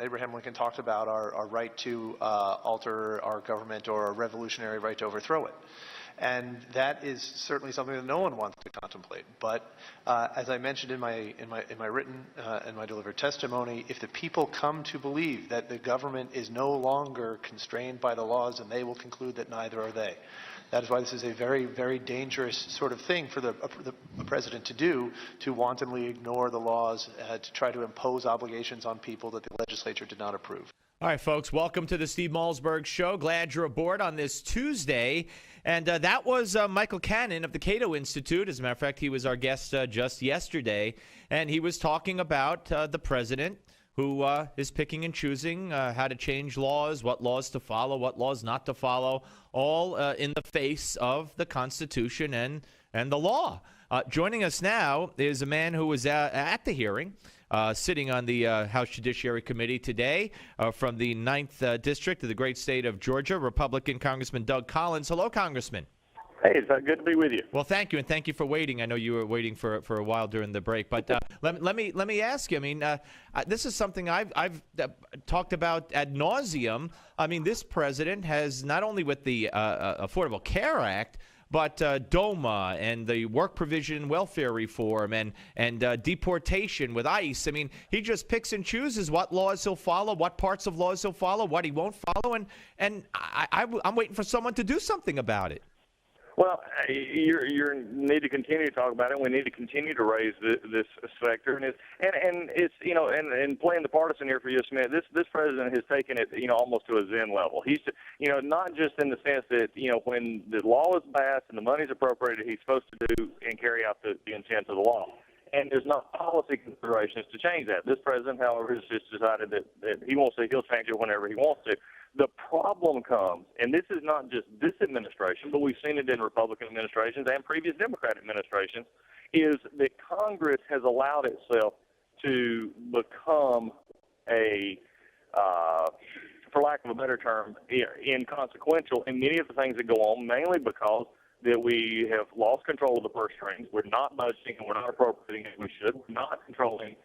Abraham Lincoln talked about our right to alter our government, or a revolutionary right to overthrow it. And that is certainly something that no one wants to contemplate. But as I mentioned in my written and my delivered testimony, if the people come to believe that the government is no longer constrained by the laws, and they will conclude that neither are they. That is why this is a very, very dangerous sort of thing for the president to do, to wantonly ignore the laws, to try to impose obligations on people that the legislature did not approve. All right, folks, welcome to the Steve Malzberg Show. Glad you're aboard on this Tuesday. And that was Michael Cannon of the Cato Institute. As a matter of fact, he was our guest just yesterday, and he was talking about the president who is picking and choosing how to change laws, what laws to follow, what laws not to follow, all in the face of the Constitution and the law. Joining us now is a man who was at the hearing, sitting on the House Judiciary Committee today from the 9th District of the great state of Georgia, Republican Congressman Doug Collins. Hello, Congressman. Hey, it's good to be with you. Well, thank you, and thank you for waiting. I know you were waiting for a while during the break, but let me ask you. I mean, this is something I've talked about ad nauseum. I mean, this president has, not only with the Affordable Care Act, but DOMA and the work provision welfare reform and deportation with ICE. I mean, he just picks and chooses what laws he'll follow, what parts of laws he'll follow, what he won't follow, and I'm waiting for someone to do something about it. Well, you need to continue to talk about it. We need to continue to raise this sector, and it's and playing the partisan here for just a minute. This president has taken it almost to a Zen level. He's not just in the sense that when the law is passed and the money is appropriated, he's supposed to do and carry out the intent of the law. And there's not policy considerations to change that. This president, however, has just decided that he wants to. He'll change it whenever he wants to. The problem comes, and this is not just this administration, but we've seen it in Republican administrations and previous Democrat administrations, is that Congress has allowed itself to become for lack of a better term, inconsequential in many of the things that go on, mainly because that we have lost control of the purse strings. We're not budgeting and we're not appropriating as we should. We're not controlling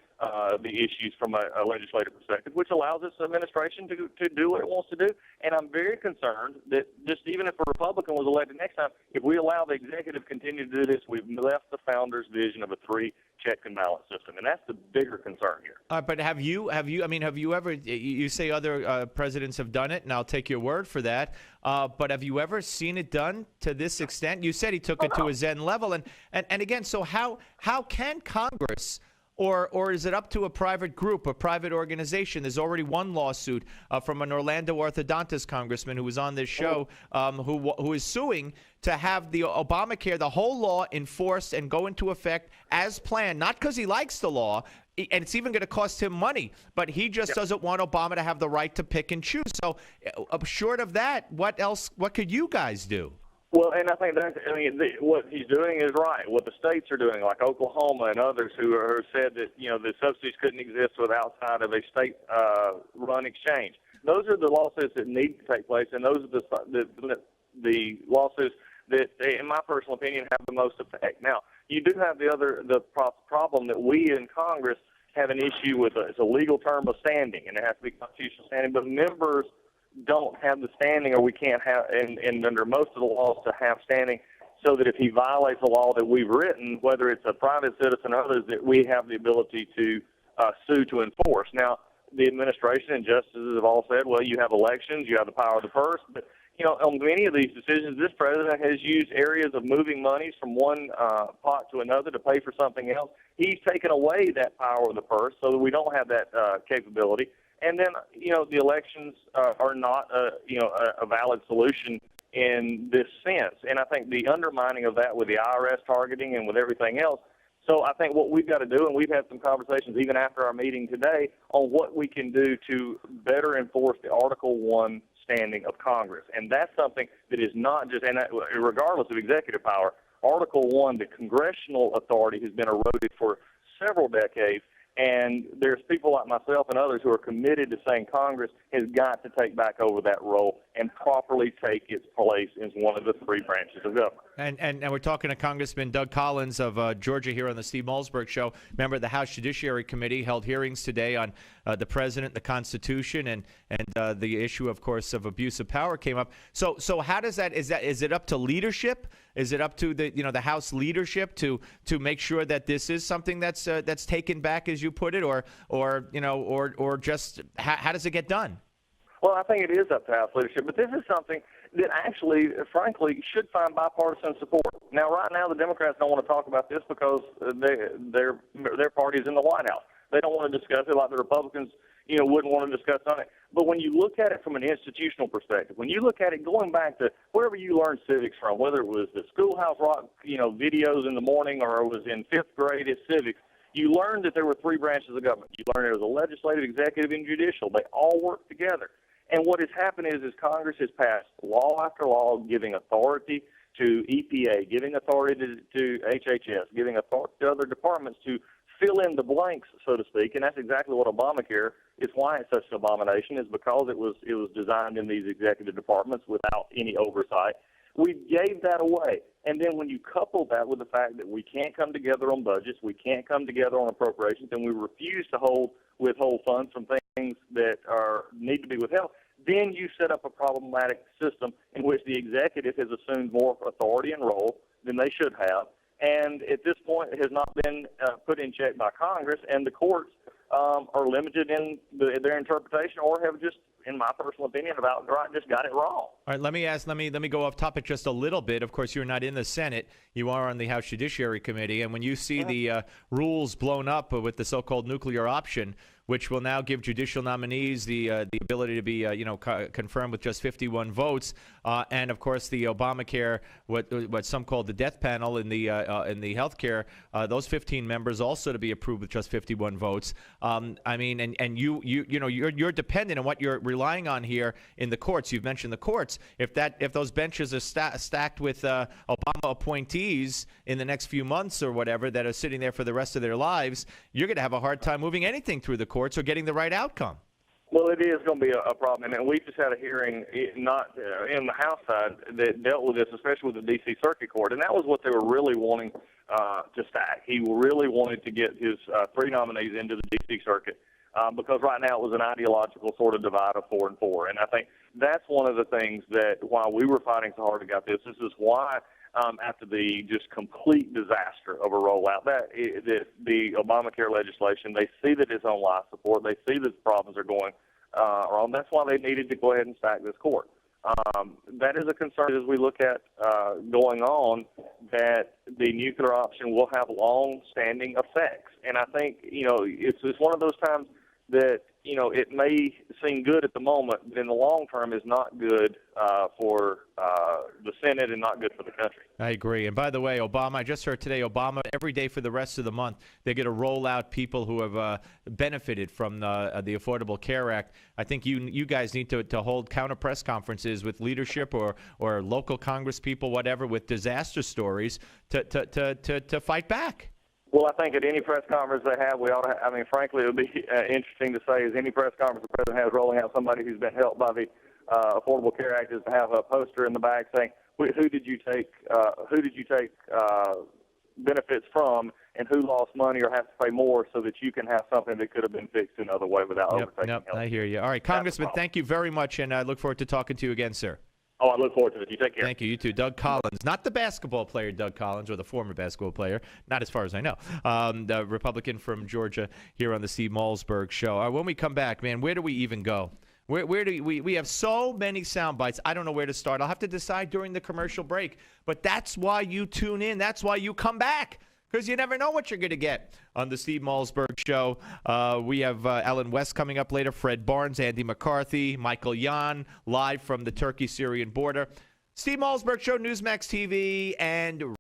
the issues from a legislative perspective, which allows this administration to do what it wants to do. And I'm very concerned that just even if a Republican was elected next time, if we allow the executive to continue to do this, we've left the founders' vision of a three-check and balance system, and that's the bigger concern here. But have you ever, you say other presidents have done it, and I'll take your word for that, but have you ever seen it done to this extent? You said he took it to a Zen level, and again, so how can Congress, or is it up to a private group, a private organization? There's already one lawsuit from an Orlando orthodontist congressman who was on this show who is suing to have the Obamacare, the whole law, enforced and go into effect as planned, not because he likes the law, and it's even going to cost him money, but he just doesn't want Obama to have the right to pick and choose. So short of that, what could you guys do? Well, and I think what he's doing is right. What the states are doing, like Oklahoma and others who have said that, the subsidies couldn't exist outside of a state-run exchange. Those are the lawsuits that need to take place, and those are the lawsuits that, in my personal opinion, have the most effect. Now, you do have the problem that we in Congress have an issue with. It's a legal term of standing, and it has to be constitutional standing, but members don't have the standing, or we can't have, and under most of the laws, to have standing, so that if he violates a law that we've written, whether it's a private citizen or others, that we have the ability to sue to enforce. Now, the administration and justices have all said, well, you have elections, you have the power of the purse, but on many of these decisions, this president has used areas of moving monies from one pot to another to pay for something else. He's taken away that power of the purse so that we don't have that capability. And then, the elections are not, a valid solution in this sense. And I think the undermining of that with the IRS targeting and with everything else. So I think what we've got to do, and we've had some conversations even after our meeting today, on what we can do to better enforce the Article I standing of Congress. And that's something that is not just, and regardless of executive power, Article I, the congressional authority, has been eroded for several decades. And there's people like myself and others who are committed to saying Congress has got to take back over that role and properly take its place as one of the three branches of government. And we're talking to Congressman Doug Collins of Georgia here on the Steve Malzberg Show. Remember, the House Judiciary Committee held hearings today on the president, the Constitution, and the issue, of course, of abuse of power came up. So how does that is it up to leadership? Is it up to the House leadership to make sure that this is something that's taken back, as you put it, or just how does it get done? Well, I think it is up to House leadership, but this is something that actually, frankly, should find bipartisan support. Now, right now, the Democrats don't want to talk about this because their party is in the White House. They don't want to discuss it like the Republicans, wouldn't want to discuss on it. But when you look at it from an institutional perspective, when you look at it going back to wherever you learned civics from, whether it was the Schoolhouse Rock, videos in the morning, or it was in fifth grade at civics, you learned that there were three branches of government. You learned there was a legislative, executive, and judicial. They all work together. And what has happened is Congress has passed law after law giving authority to EPA, giving authority to HHS, giving authority to other departments to fill in the blanks, so to speak. And that's exactly what Obamacare is. Why it's such an abomination is because it was designed in these executive departments without any oversight. We gave that away. And then when you couple that with the fact that we can't come together on budgets, we can't come together on appropriations, and we refuse to withhold funds from things that need to be withheld, then you set up a problematic system in which the executive has assumed more authority and role than they should have. And at this point, it has not been put in check by Congress, and the courts are limited in their interpretation, or have just, in my personal opinion, just got it wrong. All right, let me go off topic just a little bit. Of course, you're not in the Senate. You are on the House Judiciary Committee, and when you see the rules blown up with the so-called nuclear option, which will now give judicial nominees the ability to be confirmed with just 51 votes, and of course the Obamacare, what some call the death panel in the healthcare, those 15 members also to be approved with just 51 votes. I mean, and you're dependent on what you're relying on here in the courts. You've mentioned the courts. If those benches are stacked with Obama appointees in the next few months or whatever that are sitting there for the rest of their lives, you're going to have a hard time moving anything through the courts or getting the right outcome. Well, it is going to be a problem, and we just had a hearing not in the House side that dealt with this, especially with the D.C. Circuit Court, and that was what they were really wanting to stack. He really wanted to get his three nominees into the D.C. Circuit because right now it was an ideological sort of divide of 4 and 4, and I think that's one of the things that while we were fighting so hard to get this is why after the just complete disaster of a rollout, the Obamacare legislation, they see that it's on life support. They see that the problems are going wrong. That's why they needed to go ahead and stack this court. That is a concern as we look at going on, that the nuclear option will have long-standing effects. And I think, it's one of those times that, it may seem good at the moment, but in the long term is not good for the Senate and not good for the country. I agree. And by the way, Obama, I just heard today, Obama, every day for the rest of the month, they're going to roll out people who have benefited from the Affordable Care Act. I think you guys need to hold counter press conferences with leadership or local Congress people, whatever, with disaster stories to fight back. Well, I think at any press conference they have, we ought to frankly, it would be interesting to say, is any press conference the president has rolling out somebody who's been helped by the Affordable Care Act is to have a poster in the back saying, who did you take benefits from, and who lost money or has to pay more so that you can have something that could have been fixed another way without overtaking health. I hear you. All right, Congressman, thank you very much, and I look forward to talking to you again, sir. Oh, I look forward to it. You take care. Thank you. You too. Doug Collins, not the basketball player Doug Collins, or the former basketball player, not as far as I know. The Republican from Georgia here on the Steve Malzberg Show. When we come back, man, where do we even go? Where do we have so many sound bites. I don't know where to start. I'll have to decide during the commercial break. But that's why you tune in. That's why you come back. Because you never know what you're going to get on the Steve Malzberg Show. We have Ellen West coming up later, Fred Barnes, Andy McCarthy, Michael Yan, live from the Turkey-Syrian border. Steve Malzberg Show, Newsmax TV, and